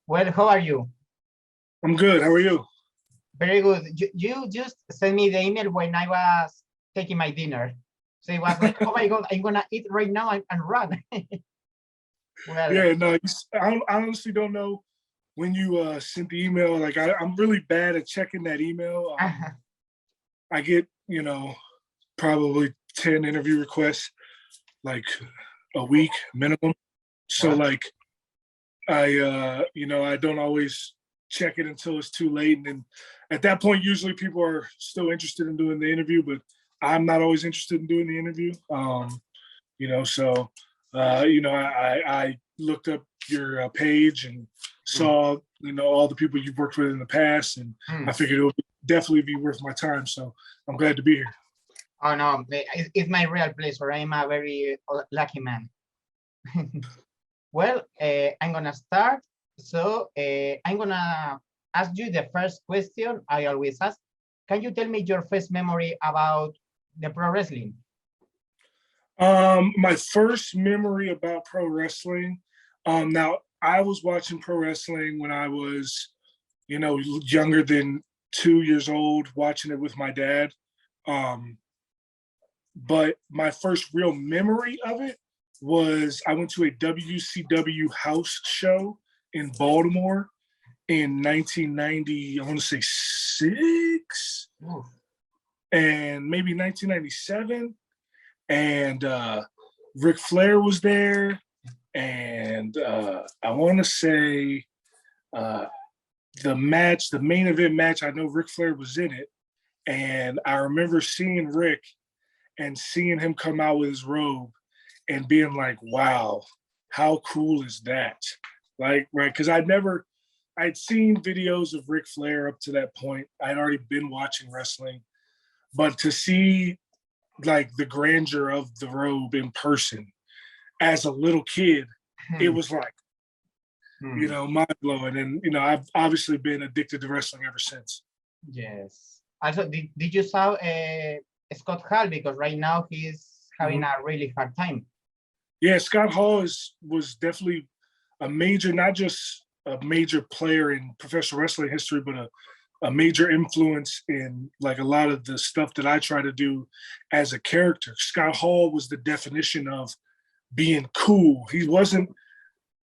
Well, how are you? I'm good. How are you? Very good. You just sent me the email when I was taking my dinner. So it was like, oh my God, I'm gonna eat right now and run. Well, Yeah, no, I honestly don't know when you sent the email. Like, I'm really bad at checking that email. I get, probably 10 interview requests, like a week minimum. So like, I don't always check it until it's too late. And then at that point, usually people are still interested in doing the interview, but I'm not always interested in doing the interview. I looked up your page and saw, all the people you've worked with in the past, and I figured it would definitely be worth my time. So I'm glad to be here. Oh no, it's my real pleasure. I'm a very lucky man. Well, I'm gonna start. So I'm gonna ask you the first question I always ask. Can you tell me your first memory about the pro wrestling? My first memory about pro wrestling. Now I was watching pro wrestling when I was, younger than 2 years old, watching it with my dad. But my first real memory of it was I went to a WCW house show in Baltimore in 1990, I want to say 6, and maybe 1997. And Ric Flair was there. And I want to say the main event match, I know Ric Flair was in it. And I remember seeing Rick and seeing him come out with his robe and being like, wow, how cool is that? Like, right, because I'd seen videos of Ric Flair up to that point. I'd already been watching wrestling, but to see like the grandeur of the robe in person as a little kid, it was like, mind blowing. And, I've obviously been addicted to wrestling ever since. Yes. Also, did you saw Scott Hall? Because right now he's having a really hard time. Yeah, Scott Hall was definitely not just a major player in professional wrestling history, but a major influence in like a lot of the stuff that I try to do as a character. Scott Hall was the definition of being cool. He wasn't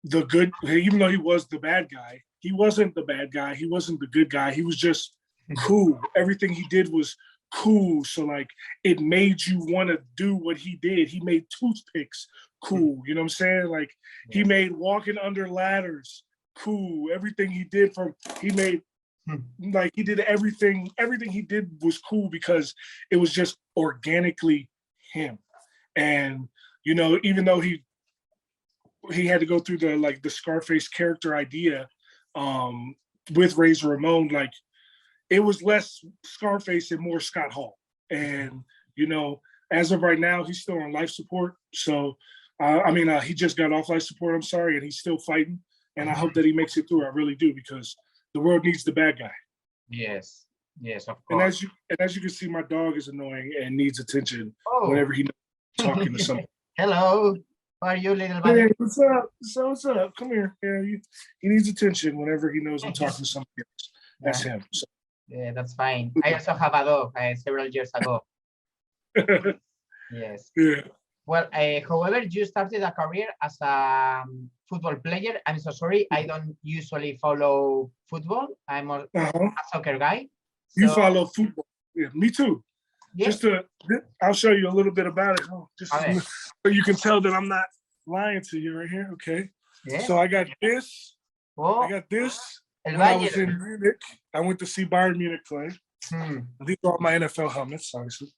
the good, even though he was the bad guy, he wasn't the bad guy. He wasn't the good guy. He was just cool. Everything he did was cool. So like it made you want to do what he did. He made toothpicks cool. You know what I'm saying? Like he made walking under ladders cool. Everything he did he did everything he did was cool because it was just organically him. And even though he had to go through the Scarface character idea with Razor Ramon, like it was less Scarface and more Scott Hall. And as of right now, he's still on life support. So he just got off life support, I'm sorry, and he's still fighting. And I hope that he makes it through. I really do, because the world needs the bad guy. Yes, of course. And as you can see, my dog is annoying and needs attention whenever he's talking to someone. Hello, how are you, little buddy? Hey, what's up? So what's up? Come here. Yeah, he needs attention whenever he knows I'm talking to somebody else. That's him. So. Yeah, that's fine. I also have a dog several years ago. Yes. Yeah. Well, however, you started a career as a football player. I'm so sorry, I don't usually follow football. I'm a soccer guy. So... You follow football? Yeah, me too. Yeah. I'll show you a little bit about it. So you can tell that I'm not lying to you right here. Okay. Yeah. So I got this. Oh. I got this. When I was in Munich, I went to see Bayern Munich play. These are all my NFL helmets, obviously.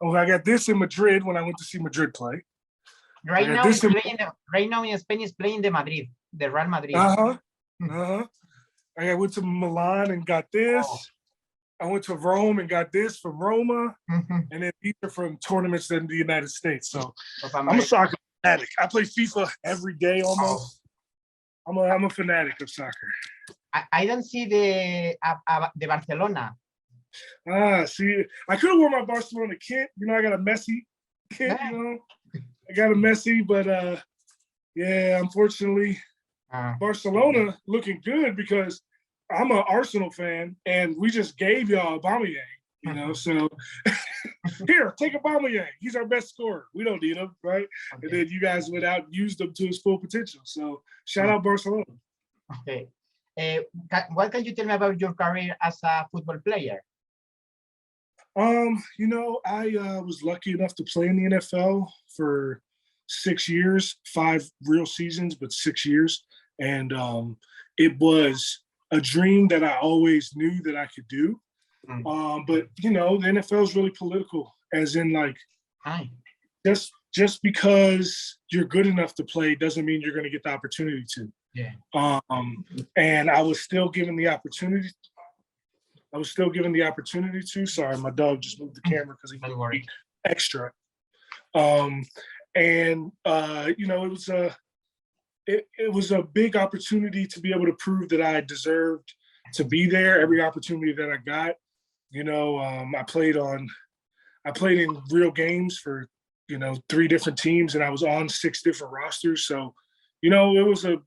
Oh, I got this in Madrid when I went to see Madrid play. Right now in Spain is playing the Real Madrid. I went to Milan and got this. Oh. I went to Rome and got this from Roma. And then these are from tournaments in the United States. So I'm a soccer fanatic. I play FIFA every day almost. Oh. I'm a fanatic of soccer. I don't see the Barcelona. See, I could have worn my Barcelona kit. I got a Messi kit, I got a Messi, but yeah, unfortunately, Barcelona looking good because I'm an Arsenal fan and we just gave y'all Aubameyang, you know, so here, take Aubameyang. He's our best scorer. We don't need him, right? Okay. And then you guys went out and used him to his full potential. So shout out Barcelona. Okay. What can you tell me about your career as a football player? You know, I was lucky enough to play in the NFL for 6 years, 5 real seasons, but 6 years. And it was a dream that I always knew that I could do. But you know, the NFL is really political, as in like, just because you're good enough to play doesn't mean you're going to get the opportunity to. Yeah. And I was still given the opportunity. Sorry, my dog just moved the camera because he wanted extra. You know, it was a big opportunity to be able to prove that I deserved to be there. Every opportunity that I got, you know, I played in real games for, you know, 3 different teams, and I was on 6 different rosters. So, you know, it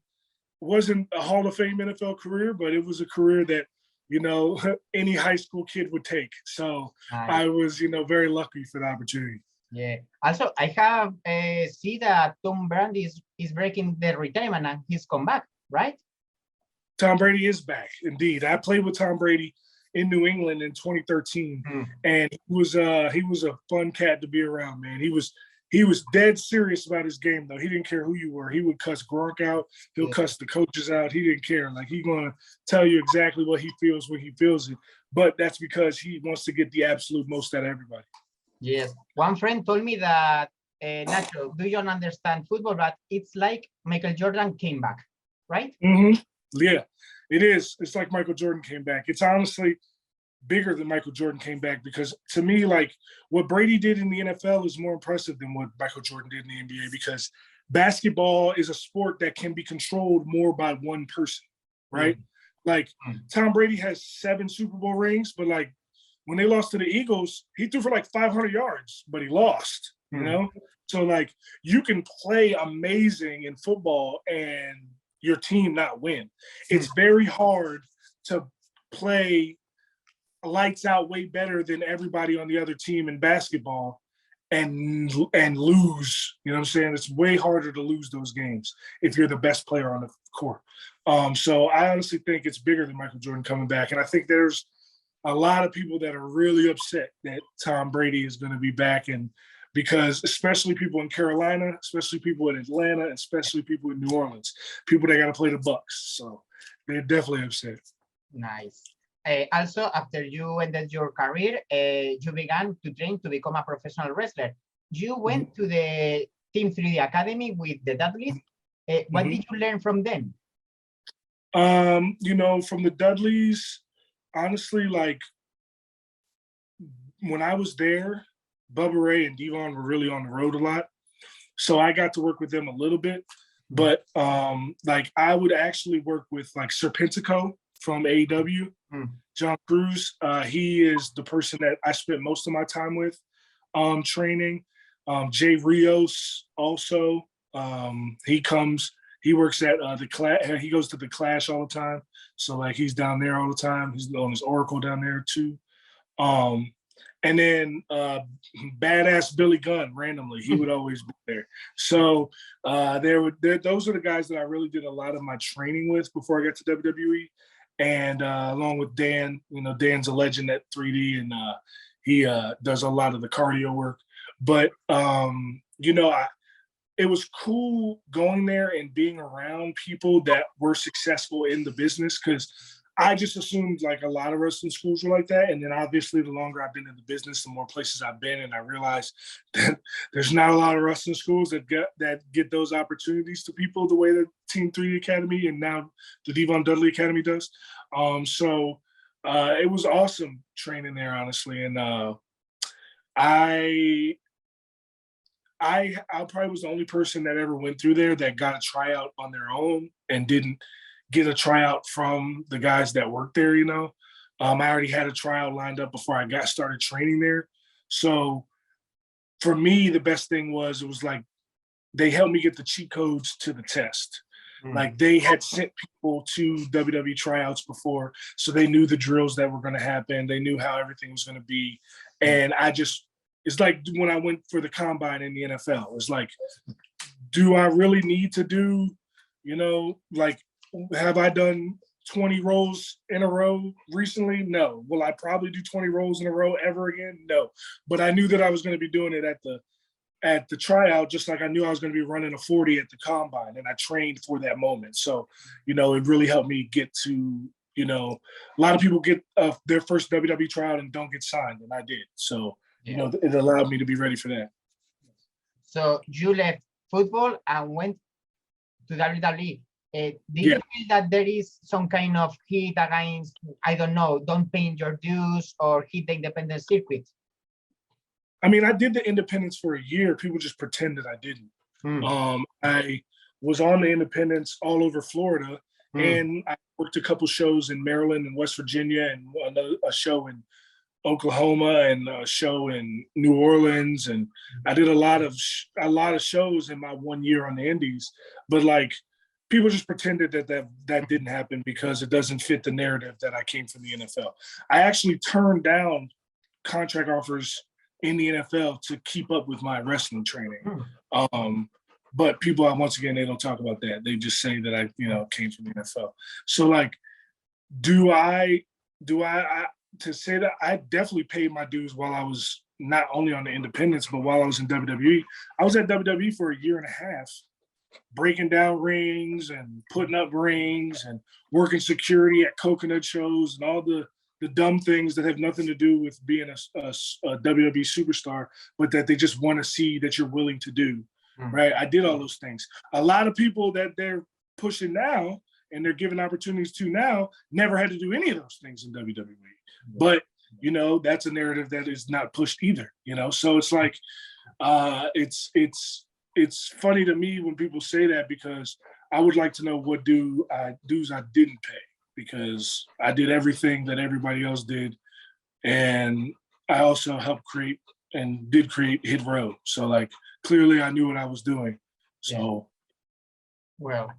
wasn't a Hall of Fame NFL career, but it was a career that, you know, any high school kid would take. So I was, you know, very lucky for the opportunity. Yeah. Also, I have see that Tom Brady is breaking the retirement and he's come back, right? Tom Brady is back, indeed. I played with Tom Brady in New England in 2013, and he was a fun cat to be around, man. He was dead serious about his game, though. He didn't care who you were. He would cuss Gronk out. He'll cuss the coaches out. He didn't care. Like, he's going to tell you exactly what he feels when he feels it. But that's because he wants to get the absolute most out of everybody. Yes. One friend told me that, Nacho, do you understand football? But it's like Michael Jordan came back, right? Yeah, it is. It's like Michael Jordan came back. It's honestly bigger than Michael Jordan came back, because to me, like, what Brady did in the NFL is more impressive than what Michael Jordan did in the NBA, because basketball is a sport that can be controlled more by one person, right? Like, Tom Brady has 7 Super Bowl rings, but like when they lost to the Eagles, he threw for like 500 yards, but he lost, you know? So like, you can play amazing in football and your team not win. It's very hard to play lights out way better than everybody on the other team in basketball and lose. You know what I'm saying? It's way harder to lose those games if you're the best player on the court. So I honestly think it's bigger than Michael Jordan coming back. And I think there's a lot of people that are really upset that Tom Brady is going to be back, and because especially people in Carolina, especially people in Atlanta, especially people in New Orleans, people that got to play the Bucks. So they're definitely upset. Nice. Also, after you ended your career, you began to train to become a professional wrestler. You went to the Team 3D Academy with the Dudleys. What did you learn from them? You know, from the Dudleys, honestly, like, when I was there, Bubba Ray and Devon were really on the road a lot. So I got to work with them a little bit. But like, I would actually work with like Serpentico from AEW, John Cruz. He is the person that I spent most of my time with training. Jay Rios also. He works at the Clash. He goes to the Clash all the time. So like, he's down there all the time. He's on his Oracle down there too. And then badass Billy Gunn, randomly, he would always be there. So those are the guys that I really did a lot of my training with before I got to WWE. And along with Dan, you know, Dan's a legend at 3D, and he does a lot of the cardio work. But, you know, it was cool going there and being around people that were successful in the business, because I just assumed like a lot of wrestling schools were like that. And then obviously the longer I've been in the business, the more places I've been, and I realized that there's not a lot of wrestling schools that get those opportunities to people the way that Team 3D Academy and now the Devon Dudley Academy does. So it was awesome training there, honestly. And I probably was the only person that ever went through there that got a tryout on their own and didn't get a tryout from the guys that worked there, you know. I already had a tryout lined up before I got started training there. So for me, the best thing was, it was like, they helped me get the cheat codes to the test. Like they had sent people to WWE tryouts before, so they knew the drills that were going to happen. They knew how everything was going to be. And it's like when I went for the combine in the NFL, it's like, do I really need to do, like, have I done 20 rows in a row recently? No. Will I probably do 20 rows in a row ever again? No. But I knew that I was going to be doing it at the tryout, just like I knew I was going to be running a 40 at the combine, and I trained for that moment. So, it really helped me get to, a lot of people get their first WWE tryout and don't get signed, and I did. So, it allowed me to be ready for that. So you left football and went to WWE. Did you feel that there is some kind of hit against, I don't know, don't pay your dues or hit the independent circuit? I mean, I did the independents for a year. People just pretended I didn't. I was on the independents all over Florida, and I worked a couple shows in Maryland and West Virginia, and a show in Oklahoma, and a show in New Orleans, and I did a lot of shows in my 1 year on the Indies. But like, people just pretended that didn't happen because it doesn't fit the narrative that I came from the NFL. I actually turned down contract offers in the NFL to keep up with my wrestling training. But people, once again, they don't talk about that. They just say that I, came from the NFL. So like, do I to say that I definitely paid my dues while I was not only on the independents, but while I was in WWE. I was at WWE for a year and a half, breaking down rings and putting up rings and working security at coconut shows and all the dumb things that have nothing to do with being a WWE superstar, but that they just want to see that you're willing to do, right? I did all those things. A lot of people that they're pushing now and they're giving opportunities to now never had to do any of those things in WWE. But, that's a narrative that is not pushed either, So it's like, it's funny to me when people say that, because I would like to know what dues I didn't pay, because I did everything that everybody else did. And I also helped create Hit Row. So like, clearly I knew what I was doing. So. Well,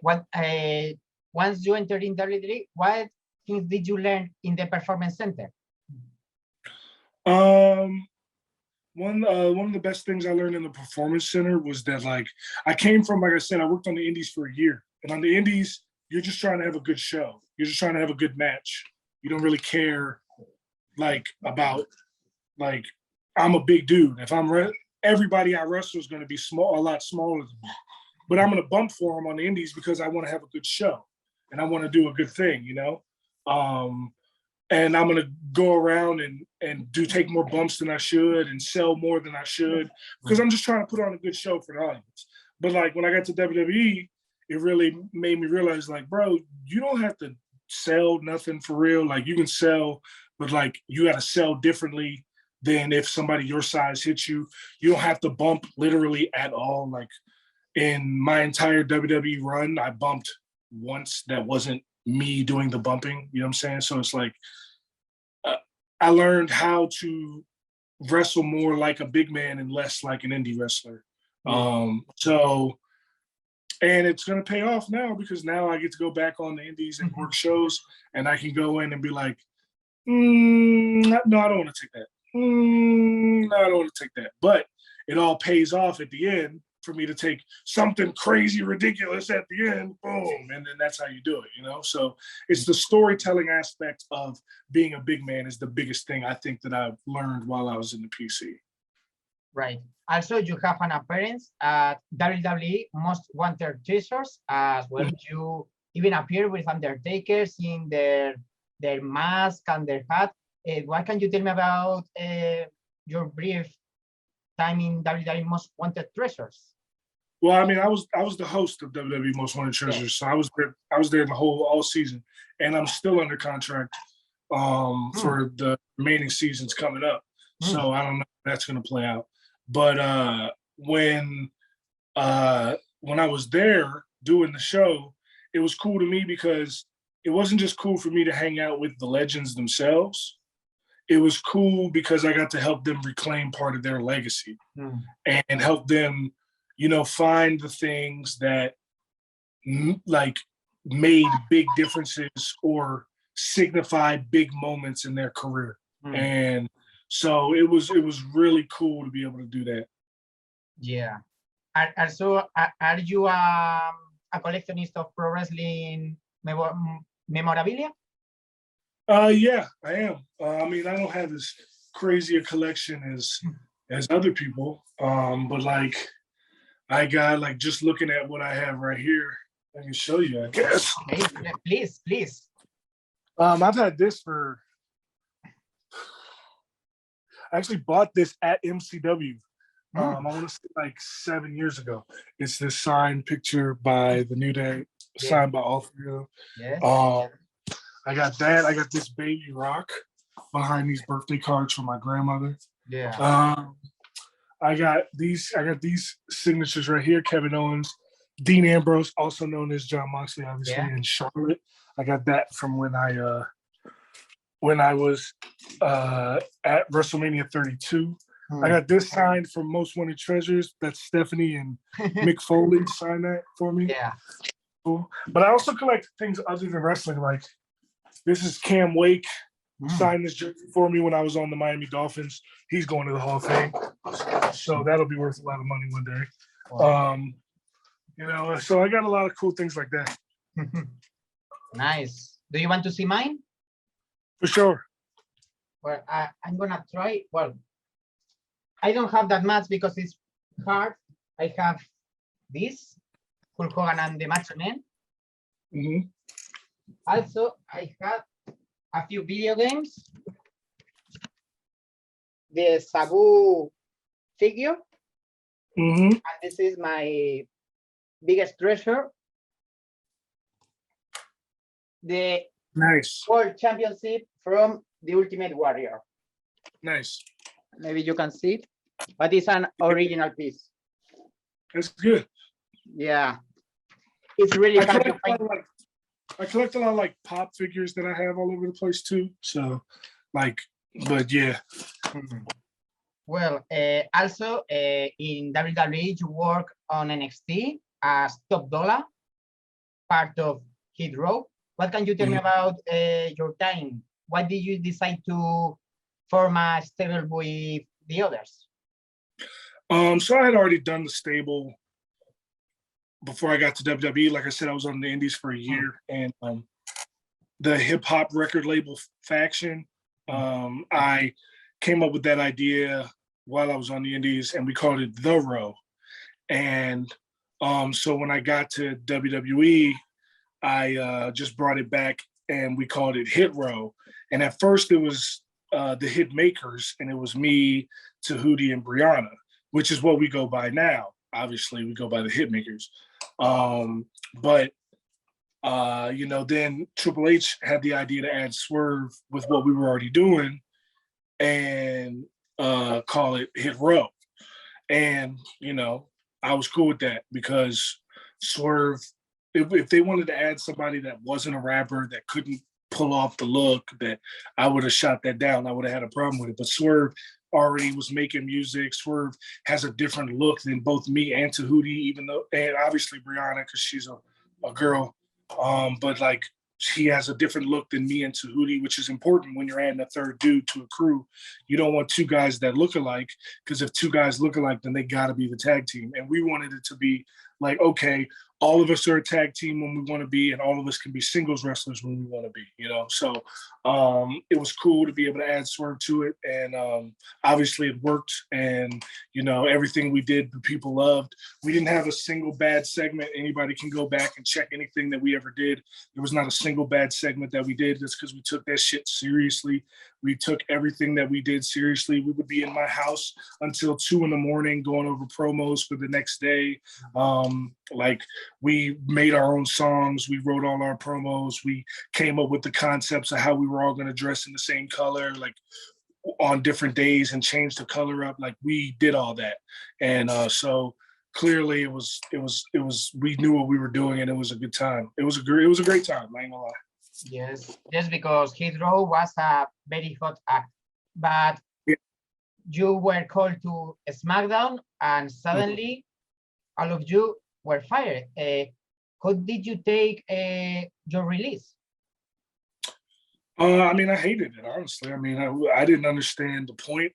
once you entered in WWE, what things did you learn in the Performance Center? One of the best things I learned in the Performance Center was that, like, I came from, like I said, I worked on the Indies for a year. And on the Indies, you're just trying to have a good show. You're just trying to have a good match. You don't really care, about, I'm a big dude. If everybody I wrestle is going to be a lot smaller than me. But I'm going to bump for them on the Indies because I want to have a good show. And I want to do a good thing, and I'm going to go around and take more bumps than I should and sell more than I should, because I'm just trying to put on a good show for the audience. But like, when I got to WWE, it really made me realize, like, bro, you don't have to sell nothing for real. Like, you can sell, but like, you got to sell differently than if somebody your size hits you. You don't have to bump literally at all. Like, in my entire WWE run, I bumped once that wasn't me doing the bumping, you know what I'm saying? So it's like, I learned how to wrestle more like a big man and less like an indie wrestler. And it's going to pay off now, because now I get to go back on the indies and work shows, and I can go in and be like, no, I don't want to take that. No, I don't want to take that. But it all pays off at the end for me to take something crazy ridiculous at the end, boom, and then that's how you do it, So it's the storytelling aspect of being a big man is the biggest thing I think that I've learned while I was in the PC. Right. Also, you have an appearance at WWE Most Wanted Treasures as well. You even appear with Undertakers in their mask and their hat. What can you tell me about your brief time in WWE Most Wanted Treasures? Well, I mean, I was the host of WWE Most Wanted Treasures, so I was there the all season, and I'm still under contract for the remaining seasons coming up. So I don't know if that's going to play out. But when I was there doing the show, it was cool to me because it wasn't just cool for me to hang out with the legends themselves. It was cool because I got to help them reclaim part of their legacy and help them, find the things that like made big differences or signified big moments in their career. And so it was really cool to be able to do that. Yeah. Also, are you a collectionist of pro wrestling memorabilia? Yeah, I am. I mean, I don't have as crazy a collection as other people, but like I got, like, just looking at what I have right here, I can show you, I guess. Okay, please. I've had this for, I actually bought this at MCW. I want to say like 7 years ago. It's this signed picture by the New Day, signed by all three of them. Yes. I got that. I got this Baby Rock behind these birthday cards from my grandmother. Yeah. I got these signatures right here. Kevin Owens, Dean Ambrose, also known as John Moxley, obviously, and Charlotte. I got that from when I was at WrestleMania 32. I got this signed from Most Wanted Treasures. That's Stephanie and Mick Foley signed that for me. Yeah. Cool. But I also collect things other than wrestling. Like, this is Cam Wake signed this jersey for me when I was on the Miami Dolphins. He's going to the Hall of Fame, so that'll be worth a lot of money one day. Wow. You know, so I got a lot of cool things like that. Nice. Do you want to see mine? For sure. Well, I'm gonna try. Well, I don't have that much because it's hard. I have this, Hulk Hogan and the Macho Man. Also, I have a few video games. The Sabu figure. And this is my biggest treasure. The World Championship from the Ultimate Warrior. Nice. Maybe you can see it, but it's an original piece. That's good. Yeah. It's really hard to find. I collect a lot of like pop figures that I have all over the place too. So, like, but yeah. Well, also in WWE, you work on NXT as Top Dolla, part of Hit Row. What can you tell me about your time? Why did you decide to form a stable with the others? So I had already done the stable before I got to WWE. Like I said, I was on the Indies for a year, and the hip hop record label faction, I came up with that idea while I was on the Indies, and we called it The Row. And so when I got to WWE, I just brought it back and we called it Hit Row. And at first it was the Hit Makers, and it was me, Tahuti, and Brianna, which is what we go by now. Obviously, we go by the Hit Makers. But you know, then Triple H had the idea to add Swerve with what we were already doing and call it Hit Row. And, you know, I was cool with that because Swerve, if they wanted to add somebody that wasn't a rapper, that couldn't pull off the look, that I would have shot that down. I would have had a problem with it. But Swerve already was making music. Swerve has a different look than both me and Tahuti, even though, and obviously Brianna, because she's a girl. But like, he has a different look than me and Tahuti, which is important when you're adding a third dude to a crew. You don't want two guys that look alike, because if two guys look alike, then they got to be the tag team. And we wanted it to be like, okay, all of us are a tag team when we want to be, and all of us can be singles wrestlers when we want to be, you know? So it was cool to be able to add Swerve to it. And obviously it worked. And, you know, everything we did, the people loved. We didn't have a single bad segment. Anybody can go back and check anything that we ever did. There was not a single bad segment that we did. That's because we took that shit seriously. We took everything that we did seriously. We would be in my house until 2 a.m. going over promos for the next day. Like, we made our own songs. We wrote all our promos. We came up with the concepts of how we were all going to dress in the same color, like on different days, and change the color up. Like, we did all that. And so clearly it was, we knew what we were doing, and it was a good time. It was a great time. I ain't gonna lie. Yes, just because Hit Row was a very hot act, but you were called to SmackDown, and suddenly all of you were fired. how did you take your release? I mean, I hated it, honestly. I mean, I didn't understand the point.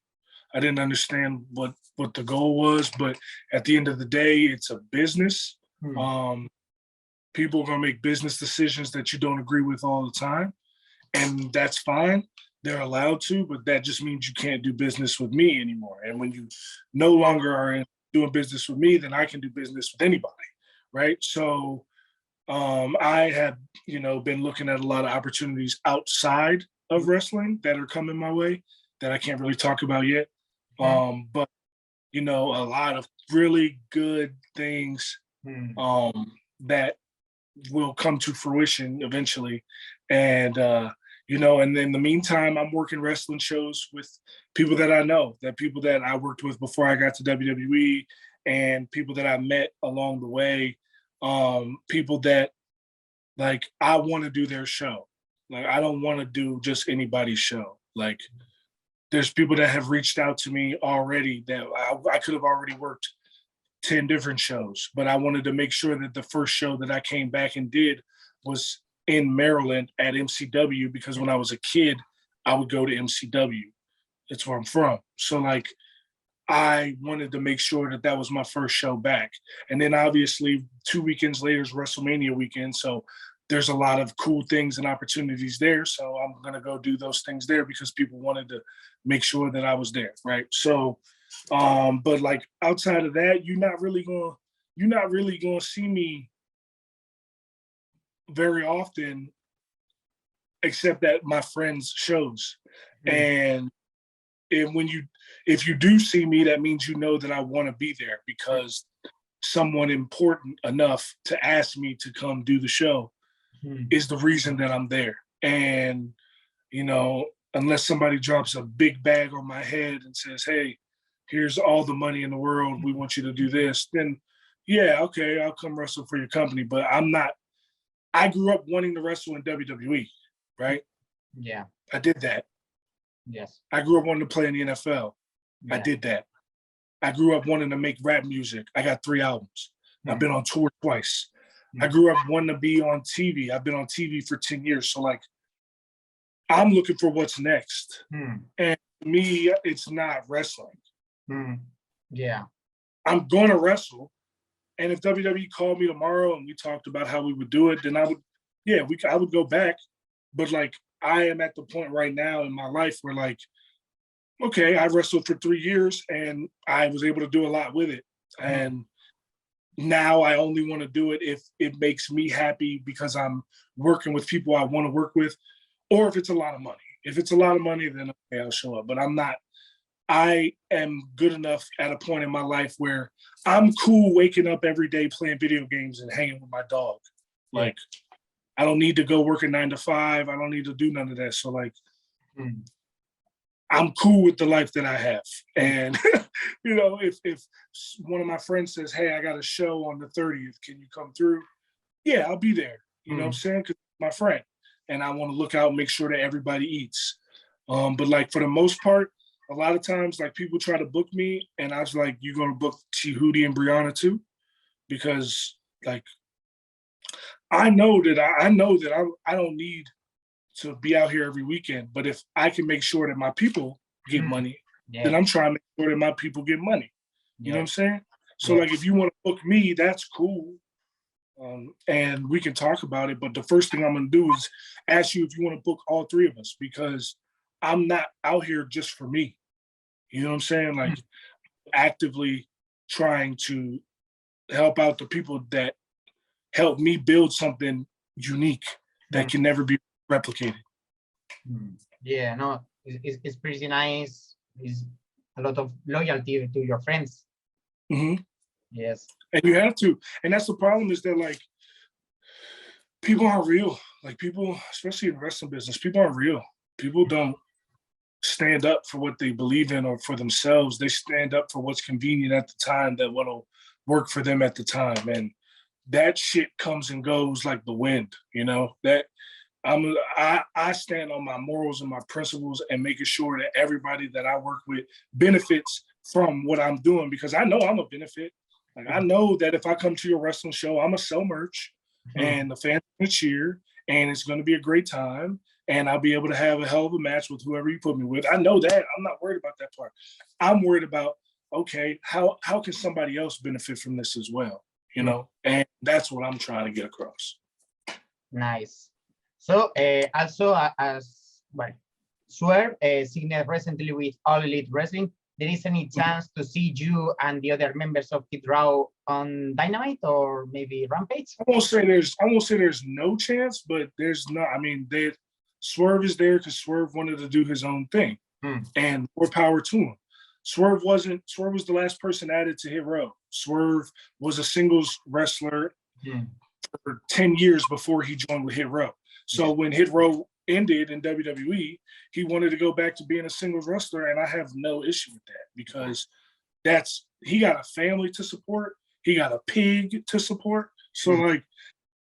I didn't understand what the goal was, but at the end of the day, it's a business. People are gonna make business decisions that you don't agree with all the time, and that's fine. They're allowed to, but that just means you can't do business with me anymore. And when you no longer are doing business with me, then I can do business with anybody, right? So I have, been looking at a lot of opportunities outside of wrestling that are coming my way that I can't really talk about yet. But a lot of really good things that will come to fruition eventually. And and in the meantime, I'm working wrestling shows with people that I know, that people that I worked with before I got to WWE, and people that I met along the way. People that like I want to do their show. Like I don't want to do just anybody's show. Like there's people that have reached out to me already that I could have already worked 10 different shows, but I wanted to make sure that the first show that I came back and did was in Maryland at MCW, because when I was a kid, I would go to MCW. It's where I'm from. So like, I wanted to make sure that that was my first show back. And then obviously 2 weekends later is WrestleMania weekend. So there's a lot of cool things and opportunities there. So I'm going to go do those things there because people wanted to make sure that I was there. Right. So, but like outside of that, you're not really going to see me very often, except at my friends' shows. And if you do see me, that means you know that I want to be there because someone important enough to ask me to come do the show is the reason that I'm there. And, unless somebody drops a big bag on my head and says, hey, here's all the money in the world, we want you to do this, then yeah, okay, I'll come wrestle for your company. But I grew up wanting to wrestle in WWE, right? Yeah. I did that. Yes. I grew up wanting to play in the NFL. Yeah. I did that. I grew up wanting to make rap music. I got 3 albums. I've been on tour twice. I grew up wanting to be on TV. I've been on TV for 10 years. So like, I'm looking for what's next. And to me, it's not wrestling. Yeah. I'm going to wrestle. And if WWE called me tomorrow and we talked about how we would do it, then I would go back. But like, I am at the point right now in my life where like, okay, I wrestled for 3 years and I was able to do a lot with it. And now I only want to do it if it makes me happy because I'm working with people I want to work with, or if it's a lot of money. If it's a lot of money, then okay, I'll show up. But I am good enough at a point in my life where I'm cool waking up every day playing video games and hanging with my dog. Like, I don't need to go work a 9 to 5. I don't need to do none of that. So like, I'm cool with the life that I have. And, if one of my friends says, hey, I got a show on the 30th, can you come through? Yeah, I'll be there. You know what I'm saying? Because my friend. And I want to look out and make sure that everybody eats. But like, for the most part, a lot of times, like, people try to book me and I was like, you're going to book T. Hootie and Brianna too? Because like, I know that I don't need to be out here every weekend, but if I can make sure that my people get money, then I'm trying to make sure that my people get money. You know what I'm saying? So like, if you want to book me, that's cool. And we can talk about it. But the first thing I'm going to do is ask you if you want to book all 3 of us, because I'm not out here just for me. You know what I'm saying? Like, actively trying to help out the people that help me build something unique that can never be replicated. Yeah, no, it's pretty nice. It's a lot of loyalty to your friends. Yes. And you have to. And that's the problem, is that like, people aren't real. Like, people, especially in the wrestling business, people aren't real. People don't stand up for what they believe in or for themselves. They stand up for what's convenient at the time, that what'll work for them at the time. And that shit comes and goes like the wind, that I stand on my morals and my principles and making sure that everybody that I work with benefits from what I'm doing, because I know I'm a benefit. Like, I know that if I come to your wrestling show, I'm gonna sell merch. and the fans are going to cheer, and it's going to be a great time, and I'll be able to have a hell of a match with whoever you put me with. I know that. I'm not worried about that part. I'm worried about, okay, how can somebody else benefit from this as well, you know? And that's what I'm trying to get across. Nice. So also as well, Swerve signed recently with All Elite Wrestling. There is any chance to see you and the other members of Introduo on Dynamite or maybe Rampage? I won't say there's no chance, but there's not. I mean, Swerve is there because Swerve wanted to do his own thing, and more power to him. Swerve was the last person added to Hit Row. Swerve was a singles wrestler for 10 years before he joined with Hit Row. So when Hit Row ended in WWE, he wanted to go back to being a singles wrestler, and I have no issue with that because he got a family to support, he got a pig to support. So like,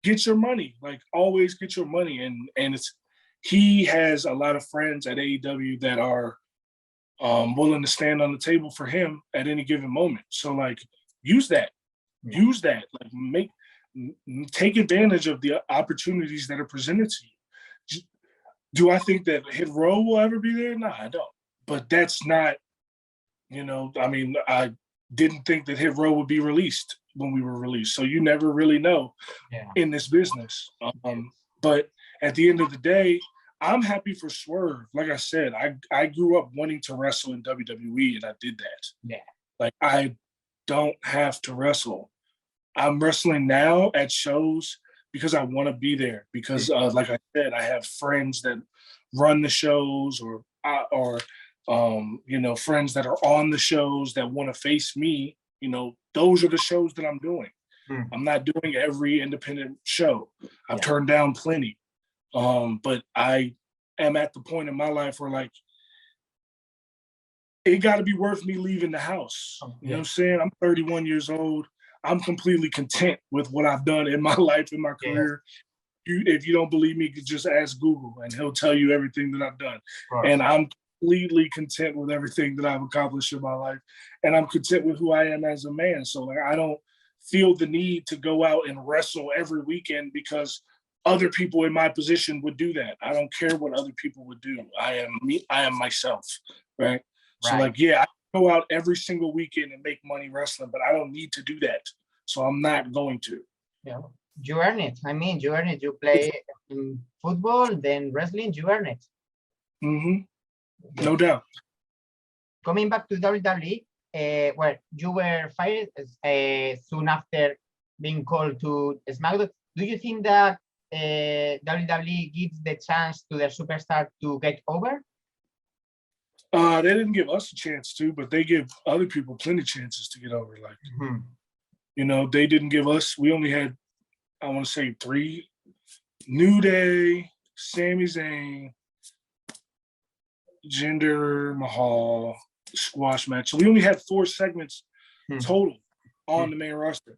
get your money, like always get your money, and he has a lot of friends at AEW that are willing to stand on the table for him at any given moment. So like, use that, like take advantage of the opportunities that are presented to you. Do I think that Hit Row will ever be there? No, I don't. But that's not, I mean, I didn't think that Hit Row would be released when we were released. So you never really know in this business. But at the end of the day, I'm happy for Swerve. Like I said, I grew up wanting to wrestle in WWE, and I did that. Yeah. Like, I don't have to wrestle. I'm wrestling now at shows because I want to be there. Because, like I said, I have friends that run the shows, or friends that are on the shows that want to face me. Those are the shows that I'm doing. I'm not doing every independent show. I've turned down plenty. But I am at the point in my life where, like, it got to be worth me leaving the house. You know what I'm saying? I'm 31 years old. I'm completely content with what I've done in my life, in my career. If you don't believe me, you can just ask Google, and he'll tell you everything that I've done. Right. And I'm completely content with everything that I've accomplished in my life. And I'm content with who I am as a man. So like, I don't feel the need to go out and wrestle every weekend because other people in my position would do that. I don't care what other people would do. I am me. I am myself. Right. So like, I go out every single weekend and make money wrestling, but I don't need to do that. So I'm not going to. Yeah. You earn it. I mean, you earn it. You play football, then wrestling, you earn it. No doubt. Coming back to WWE, well, you were fired soon after being called to SmackDown. Do you think that WWE gives the chance to their superstar to get over? They didn't give us a chance to, but they give other people plenty of chances to get over. Like, they didn't give us. We only had, I want to say 3: New Day, Sami Zayn, Jinder Mahal, squash match. So we only had 4 segments total on the main roster.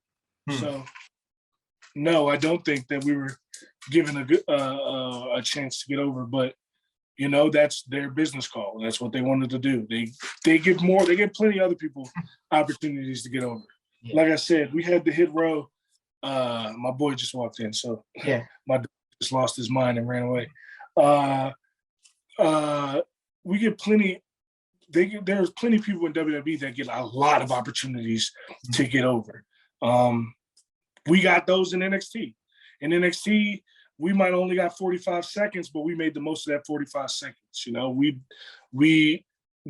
So no, I don't think that we were given a chance to get over, but that's their business call. That's what they wanted to do. They give plenty of other people opportunities to get over. Like I said, we had the Hit Row. My boy just walked in, so my dog just lost his mind and ran away. We get plenty. There's plenty of people in WWE that get a lot of opportunities to get over. We got those in NXT. In NXT, we might only got 45 seconds, but we made the most of that 45 seconds. We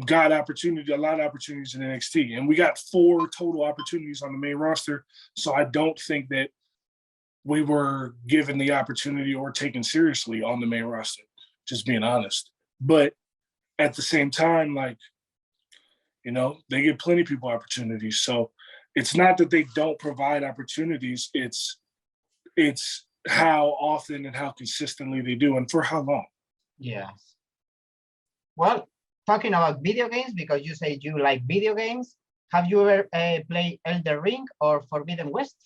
got a lot of opportunities in NXT, and we got 4 total opportunities on the main roster. So I don't think that we were given the opportunity or taken seriously on the main roster, just being honest. But at the same time, like, they give plenty of people opportunities. So it's not that they don't provide opportunities. It's how often and how consistently they do, and for how long. Yes. Well, talking about video games, because you say you like video games, have you ever played Elden Ring or Forbidden West?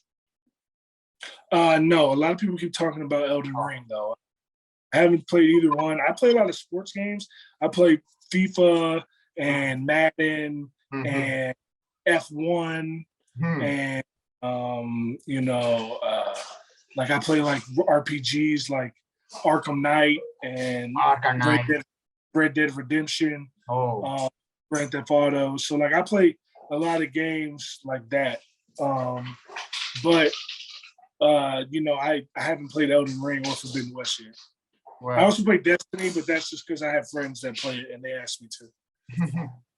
No, a lot of people keep talking about Elden Ring, though. I haven't played either one. I play a lot of sports games. I play FIFA and Madden and F1 and Like I play like RPGs like Arkham Knight and Arkham Knight. Red Dead Redemption, Oh, Grand Theft Auto. So like I play a lot of games like that. But you know, I haven't played Elden Ring or Forbidden West yet. well. I also play Destiny, but that's just because I have friends that play it and they asked me to.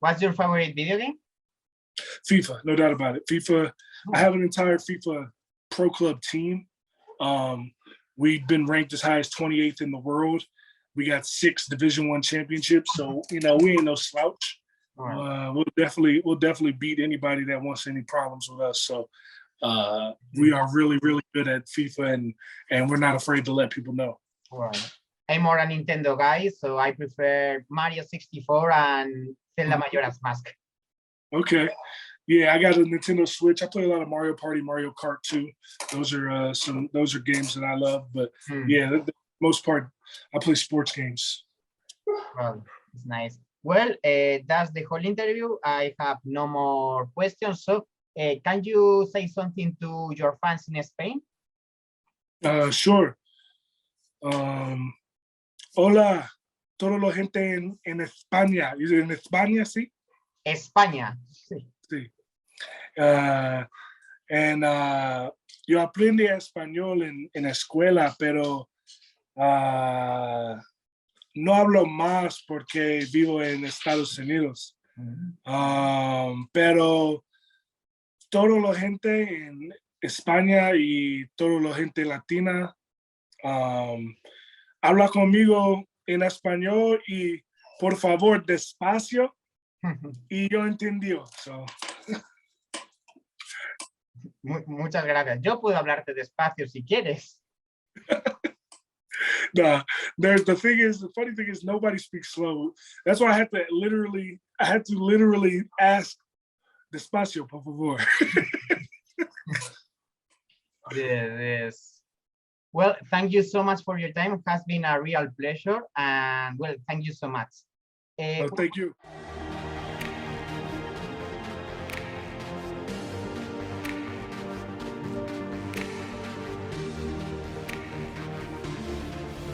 What's your favorite video game? FIFA, no doubt about it. FIFA, I have an entire FIFA Pro Club team. We've been ranked as high as 28th in the world. We got 6 Division I championships, so you know we ain't no slouch. We'll definitely beat anybody that wants any problems with us. So we are really good at FIFA, and we're not afraid to let people know. Well, I'm more a Nintendo guy, so I prefer Mario 64 and Zelda Majora's Mask. Okay. Yeah, I got a Nintendo Switch. I play a lot of Mario Party, Mario Kart 2. Those are games that I love. But yeah, the most part, I play sports games. Well, it's nice. Well, that's the whole interview. I have no more questions. So can you say something to your fans in Spain? Sure. Hola, toda la gente en España. ¿En España, sí? España. Sí. Sí. Yo aprendí español en la escuela, pero no hablo más porque vivo en Estados Unidos. Pero toda la gente en España y toda la gente latina habla conmigo en español y por favor despacio y yo entendí. So. Muchas gracias. Yo puedo hablarte despacio si quieres. Nah, the funny thing is nobody speaks slow. That's why I had to literally ask despacio, por favor. Yes. Well, thank you so much for your time. It has been a real pleasure. And well, thank you so much. Thank you.